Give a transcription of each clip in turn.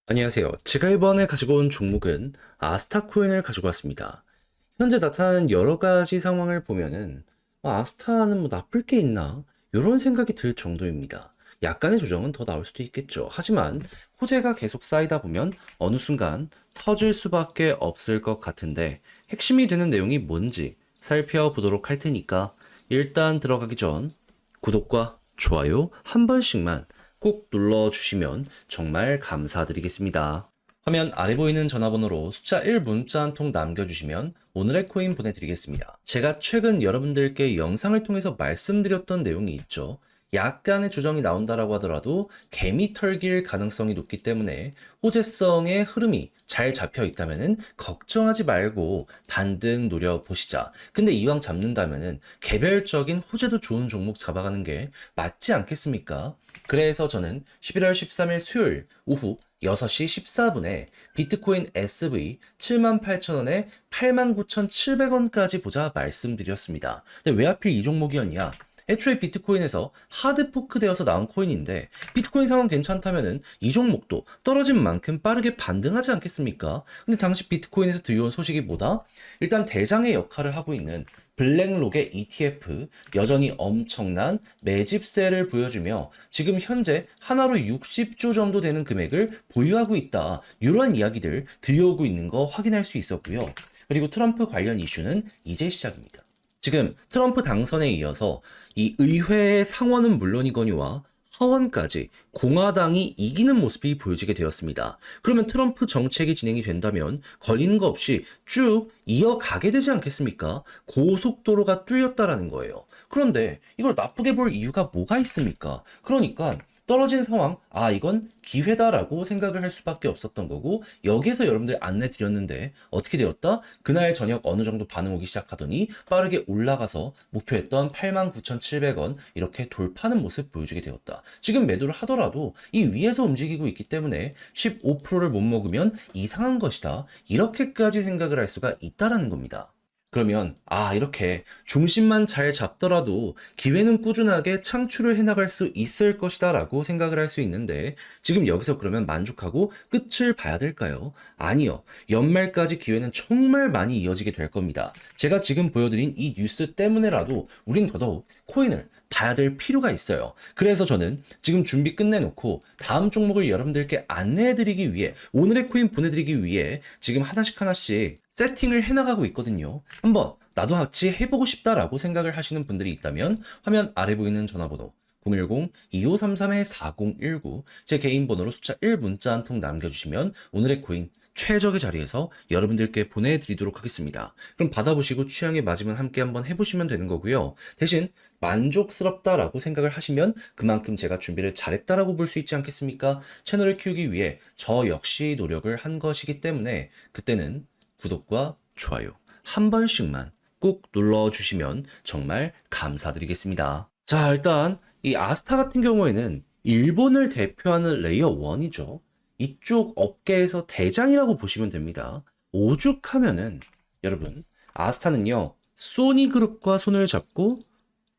안녕하세요. 제가 이번에 가지고 온 종목은 아스타 코인을 가지고 왔습니다. 현재 나타나는 여러 가지 상황을 보면은 아스타는 뭐 나쁠 게 있나? 이런 생각이 들 정도입니다. 약간의 조정은 더 나올 수도 있겠죠. 하지만 호재가 계속 쌓이다 보면 어느 순간 터질 수밖에 없을 것 같은데 핵심이 되는 내용이 뭔지 살펴보도록 할 테니까 일단 들어가기 전 구독과 좋아요 한 번씩만 꼭 눌러주시면 정말 감사드리겠습니다. 화면 아래 보이는 전화번호로 숫자 1 문자 한 통 남겨주시면 오늘의 코인 보내드리겠습니다. 제가 최근 여러분들께 영상을 통해서 말씀드렸던 내용이 있죠. 약간의 조정이 나온다라고 하더라도 개미 털길 가능성이 높기 때문에 호재성의 흐름이 잘 잡혀 있다면은 걱정하지 말고 반등 노려보시자. 근데 이왕 잡는다면은 개별적인 호재도 좋은 종목 잡아가는 게 맞지 않겠습니까? 그래서 저는 11월 13일 수요일 오후 6시 14분에 비트코인 SV 78,000원에 89,700원까지 보자 말씀드렸습니다. 근데 왜 하필 이 종목이었냐? 애초에 비트코인에서 하드포크 되어서 나온 코인인데 비트코인 상황 괜찮다면은 이 종목도 떨어진 만큼 빠르게 반등하지 않겠습니까? 근데 당시 비트코인에서 들려온 소식이 뭐다? 일단 대장의 역할을 하고 있는 블랙록의 ETF 여전히 엄청난 매집세를 보여주며 지금 현재 하나로 60조 정도 되는 금액을 보유하고 있다. 이러한 이야기들 들려오고 있는 거 확인할 수 있었고요. 그리고 트럼프 관련 이슈는 이제 시작입니다. 지금 트럼프 당선에 이어서 이 의회의 상원은 물론이거니와 하원까지 공화당이 이기는 모습이 보여지게 되었습니다. 그러면 트럼프 정책이 진행이 된다면 걸리는 거 없이 쭉 이어가게 되지 않겠습니까? 고속도로가 뚫렸다라는 거예요. 그런데 이걸 나쁘게 볼 이유가 뭐가 있습니까? 그러니까 떨어진 상황, 이건 기회다라고 생각을 할 수밖에 없었던 거고, 여기에서 여러분들 안내 드렸는데, 어떻게 되었다? 그날 저녁 어느 정도 반응 오기 시작하더니, 빠르게 올라가서 목표했던 89,700원, 이렇게 돌파하는 모습 보여주게 되었다. 지금 매도를 하더라도, 이 위에서 움직이고 있기 때문에, 15%를 못 먹으면 이상한 것이다. 이렇게까지 생각을 할 수가 있다라는 겁니다. 그러면 이렇게 중심만 잘 잡더라도 기회는 꾸준하게 창출을 해나갈 수 있을 것이다 라고 생각을 할 수 있는데 지금 여기서 그러면 만족하고 끝을 봐야 될까요? 아니요. 연말까지 기회는 정말 많이 이어지게 될 겁니다. 제가 지금 보여드린 이 뉴스 때문에라도 우린 더더욱 코인을 봐야 될 필요가 있어요. 그래서 저는 지금 준비 끝내놓고 다음 종목을 여러분들께 안내해드리기 위해 오늘의 코인 보내드리기 위해 지금 하나씩 세팅을 해나가고 있거든요. 한번 나도 같이 해보고 싶다라고 생각을 하시는 분들이 있다면 화면 아래 보이는 전화번호 010-2533-4019 제 개인 번호로 숫자 1 문자 한 통 남겨주시면 오늘의 코인 최적의 자리에서 여러분들께 보내드리도록 하겠습니다. 그럼 받아보시고 취향에 맞으면 함께 한번 해보시면 되는 거고요. 대신 만족스럽다라고 생각을 하시면 그만큼 제가 준비를 잘했다라고 볼 수 있지 않겠습니까? 채널을 키우기 위해 저 역시 노력을 한 것이기 때문에 그때는 구독과 좋아요 한 번씩만 꼭 눌러주시면 정말 감사드리겠습니다. 자, 일단 이 아스타 같은 경우에는 일본을 대표하는 레이어 1이죠. 이쪽 업계에서 대장이라고 보시면 됩니다. 오죽하면은 여러분 아스타는요 소니그룹과 손을 잡고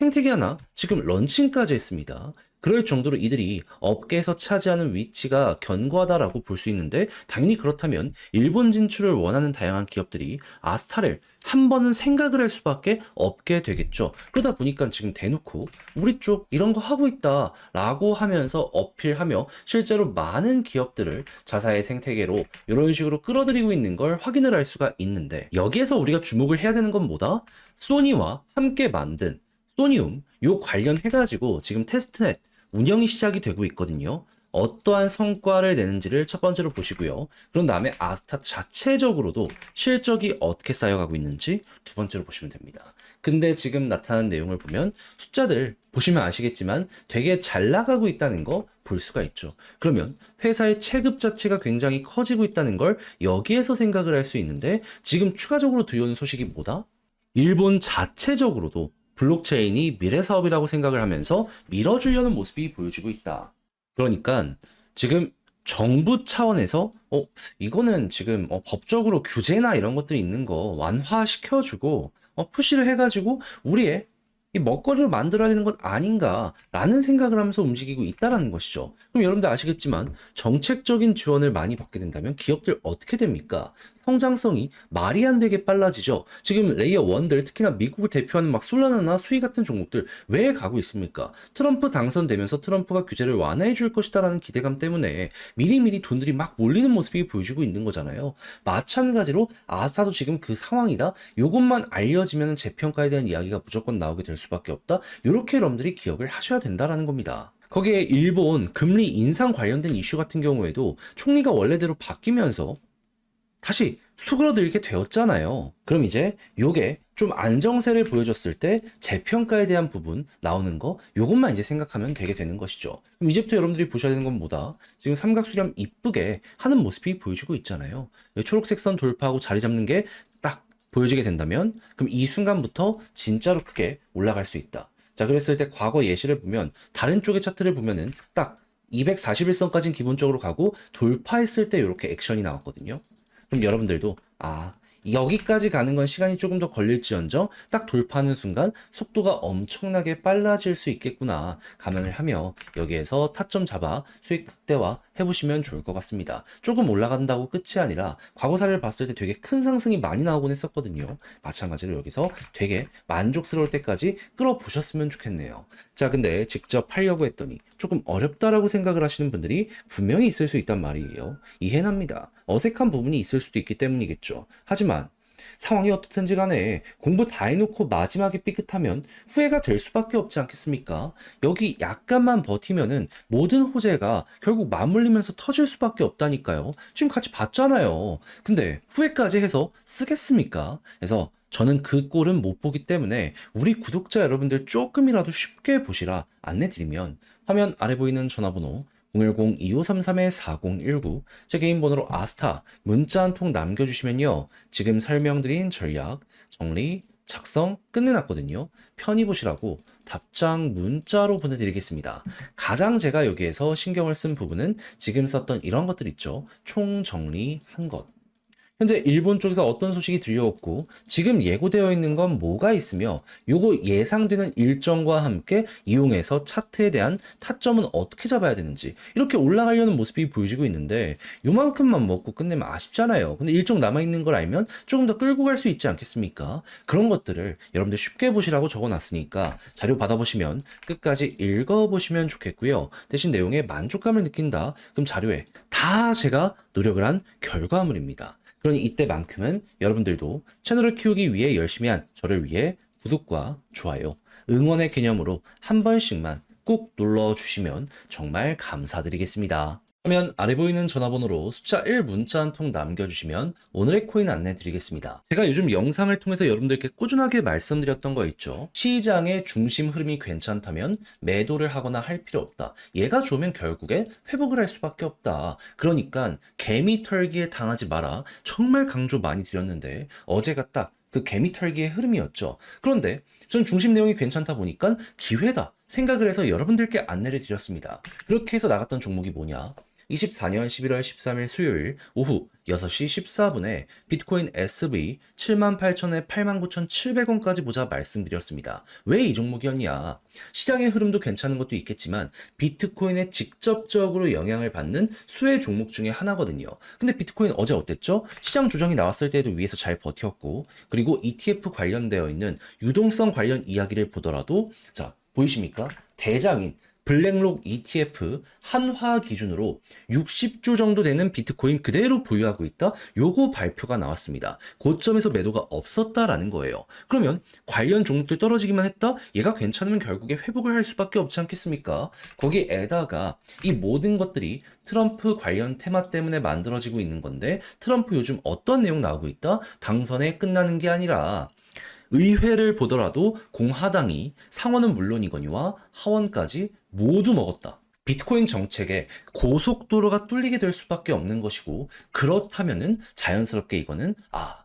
생태계 하나 지금 런칭까지 했습니다. 그럴 정도로 이들이 업계에서 차지하는 위치가 견고하다라고 볼 수 있는데 당연히 그렇다면 일본 진출을 원하는 다양한 기업들이 아스타를 한 번은 생각을 할 수밖에 없게 되겠죠. 그러다 보니까 지금 대놓고 우리 쪽 이런 거 하고 있다라고 하면서 어필하며 실제로 많은 기업들을 자사의 생태계로 이런 식으로 끌어들이고 있는 걸 확인을 할 수가 있는데 여기에서 우리가 주목을 해야 되는 건 뭐다? 소니와 함께 만든 소니움 요 관련해가지고 지금 테스트넷 운영이 시작이 되고 있거든요. 어떠한 성과를 내는지를 첫 번째로 보시고요. 그런 다음에 아스타 자체적으로도 실적이 어떻게 쌓여가고 있는지 두 번째로 보시면 됩니다. 근데 지금 나타난 내용을 보면 숫자들 보시면 아시겠지만 되게 잘 나가고 있다는 거 볼 수가 있죠. 그러면 회사의 체급 자체가 굉장히 커지고 있다는 걸 여기에서 생각을 할 수 있는데 지금 추가적으로 들려오는 소식이 뭐다? 일본 자체적으로도 블록체인이 미래 사업이라고 생각을 하면서 밀어주려는 모습이 보여지고 있다. 그러니까 지금 정부 차원에서 이거는 지금 법적으로 규제나 이런 것들이 있는 거 완화시켜주고 푸시를 해가지고 우리의 이 먹거리로 만들어야 되는 것 아닌가라는 생각을 하면서 움직이고 있다라는 것이죠. 그럼 여러분들 아시겠지만 정책적인 지원을 많이 받게 된다면 기업들 어떻게 됩니까? 성장성이 말이 안 되게 빨라지죠. 지금 레이어 1들 특히나 미국을 대표하는 막 솔라나나 수위 같은 종목들 왜 가고 있습니까? 트럼프 당선되면서 트럼프가 규제를 완화해 줄 것이다라는 기대감 때문에 미리미리 돈들이 막 몰리는 모습이 보여지고 있는 거잖아요. 마찬가지로 아스타도 지금 그 상황이다. 요것만 알려지면 재평가에 대한 이야기가 무조건 나오게 될 수밖에 없다. 이렇게 여러분들이 기억을 하셔야 된다라는 겁니다. 거기에 일본 금리 인상 관련된 이슈 같은 경우에도 총리가 원래대로 바뀌면서 다시 수그러들게 되었잖아요. 그럼 이제 요게 좀 안정세를 보여줬을 때 재평가에 대한 부분 나오는 거 요것만 이제 생각하면 되게 되는 것이죠. 그럼 이제부터 여러분들이 보셔야 되는 건 뭐다? 지금 삼각수렴 이쁘게 하는 모습이 보여지고 있잖아요. 초록색 선 돌파하고 자리 잡는 게 딱 보여지게 된다면 그럼 이 순간부터 진짜로 크게 올라갈 수 있다. 자, 그랬을 때 과거 예시를 보면 다른 쪽의 차트를 보면은 딱 241선까지는 기본적으로 가고 돌파했을 때 이렇게 액션이 나왔거든요. 그럼 여러분들도 여기까지 가는 건 시간이 조금 더 걸릴지언정 딱 돌파하는 순간 속도가 엄청나게 빨라질 수 있겠구나 감안을 하며 여기에서 타점 잡아 수익 극대화 해보시면 좋을 것 같습니다. 조금 올라간다고 끝이 아니라 과거 사례를 봤을 때 되게 큰 상승이 많이 나오곤 했었거든요. 마찬가지로 여기서 되게 만족스러울 때까지 끌어보셨으면 좋겠네요. 자, 근데 직접 하려고 했더니 조금 어렵다라고 생각을 하시는 분들이 분명히 있을 수 있단 말이에요. 이해는 합니다. 어색한 부분이 있을 수도 있기 때문이겠죠. 하지만 상황이 어떻든지 간에 공부 다 해놓고 마지막에 삐끗하면 후회가 될 수밖에 없지 않겠습니까? 여기 약간만 버티면은 모든 호재가 결국 맞물리면서 터질 수밖에 없다니까요. 지금 같이 봤잖아요. 근데 후회까지 해서 쓰겠습니까? 그래서 저는 그 꼴은 못 보기 때문에 우리 구독자 여러분들 조금이라도 쉽게 보시라 안내드리면 화면 아래 보이는 전화번호 010-2533-4019 제 개인 번호로 아스타 문자 한 통 남겨주시면요. 지금 설명드린 전략, 정리, 작성 끝내놨거든요. 편히 보시라고 답장 문자로 보내드리겠습니다. 가장 제가 여기에서 신경을 쓴 부분은 지금 썼던 이런 것들 있죠. 총정리한 것. 현재 일본 쪽에서 어떤 소식이 들려왔고 지금 예고되어 있는 건 뭐가 있으며 요거 예상되는 일정과 함께 이용해서 차트에 대한 타점은 어떻게 잡아야 되는지 이렇게 올라가려는 모습이 보여지고 있는데 요만큼만 먹고 끝내면 아쉽잖아요. 근데 일정 남아있는 걸 알면 조금 더 끌고 갈 수 있지 않겠습니까? 그런 것들을 여러분들 쉽게 보시라고 적어놨으니까 자료 받아보시면 끝까지 읽어보시면 좋겠고요. 대신 내용에 만족감을 느낀다? 그럼 자료에 다 제가 노력을 한 결과물입니다. 그러니 이때만큼은 여러분들도 채널을 키우기 위해 열심히 한 저를 위해 구독과 좋아요, 응원의 개념으로 한 번씩만 꼭 눌러주시면 정말 감사드리겠습니다. 그러면 아래 보이는 전화번호로 숫자 1 문자 한 통 남겨주시면 오늘의 코인 안내 드리겠습니다. 제가 요즘 영상을 통해서 여러분들께 꾸준하게 말씀드렸던 거 있죠. 시장의 중심 흐름이 괜찮다면 매도를 하거나 할 필요 없다. 얘가 좋으면 결국에 회복을 할 수밖에 없다. 그러니까 개미 털기에 당하지 마라. 정말 강조 많이 드렸는데 어제가 딱 그 개미 털기의 흐름이었죠. 그런데 전 중심 내용이 괜찮다 보니까 기회다 생각을 해서 여러분들께 안내를 드렸습니다. 그렇게 해서 나갔던 종목이 뭐냐? 24년 11월 13일 수요일 오후 6시 14분에 비트코인 SV 78,000에 89,700원까지 보자 말씀드렸습니다. 왜 이 종목이었냐? 시장의 흐름도 괜찮은 것도 있겠지만 비트코인에 직접적으로 영향을 받는 수혜 종목 중에 하나거든요. 근데 비트코인 어제 어땠죠? 시장 조정이 나왔을 때도 위에서 잘 버텼고 그리고 ETF 관련되어 있는 유동성 관련 이야기를 보더라도 자, 보이십니까? 대장인 블랙록 ETF 한화 기준으로 60조 정도 되는 비트코인 그대로 보유하고 있다. 요거 발표가 나왔습니다. 고점에서 매도가 없었다라는 거예요. 그러면 관련 종목들 떨어지기만 했다? 얘가 괜찮으면 결국에 회복을 할 수밖에 없지 않겠습니까? 거기에다가 이 모든 것들이 트럼프 관련 테마 때문에 만들어지고 있는 건데 트럼프 요즘 어떤 내용 나오고 있다? 당선에 끝나는 게 아니라 의회를 보더라도 공화당이 상원은 물론이거니와 하원까지 모두 먹었다. 비트코인 정책에 고속도로가 뚫리게 될 수밖에 없는 것이고 그렇다면은 자연스럽게 이거는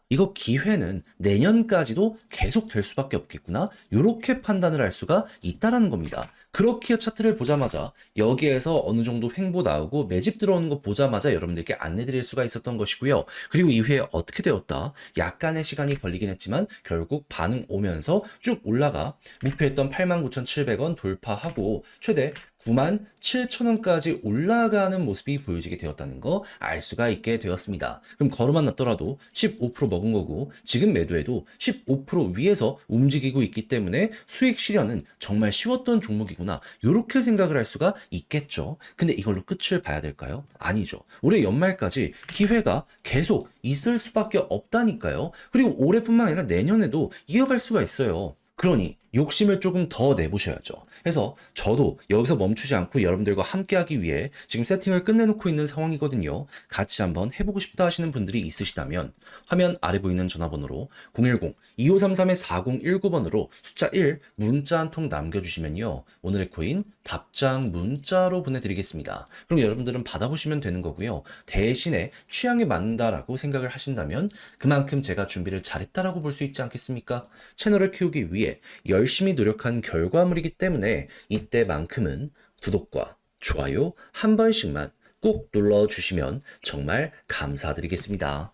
이거 기회는 내년까지도 계속 될 수밖에 없겠구나 이렇게 판단을 할 수가 있다라는 겁니다. 그렇게 차트를 보자마자 여기에서 어느 정도 횡보 나오고 매집 들어오는 거 보자마자 여러분들께 안내드릴 수가 있었던 것이고요. 그리고 이후에 어떻게 되었다? 약간의 시간이 걸리긴 했지만 결국 반응 오면서 쭉 올라가 목표했던 89,700원 돌파하고 최대 97,000원까지 올라가는 모습이 보여지게 되었다는 거 알 수가 있게 되었습니다. 그럼 걸어만 놨더라도 15% 먹은 거고 지금 매도해도 15% 위에서 움직이고 있기 때문에 수익 실현은 정말 쉬웠던 종목이구나. 이렇게 생각을 할 수가 있겠죠. 근데 이걸로 끝을 봐야 될까요? 아니죠. 올해 연말까지 기회가 계속 있을 수밖에 없다니까요. 그리고 올해뿐만 아니라 내년에도 이어갈 수가 있어요. 그러니 욕심을 조금 더 내보셔야죠. 그래서 저도 여기서 멈추지 않고 여러분들과 함께하기 위해 지금 세팅을 끝내놓고 있는 상황이거든요. 같이 한번 해보고 싶다 하시는 분들이 있으시다면 화면 아래 보이는 전화번호로 010-2533-4019번으로 숫자 1 문자 한 통 남겨주시면요. 오늘의 코인 답장 문자로 보내드리겠습니다. 그럼 여러분들은 받아보시면 되는 거고요. 대신에 취향에 맞는다라고 생각을 하신다면 그만큼 제가 준비를 잘했다라고 볼 수 있지 않겠습니까? 채널을 키우기 위해 열심히 노력한 결과물이기 때문에 이때만큼은 구독과 좋아요 한 번씩만 꼭 눌러주시면 정말 감사드리겠습니다.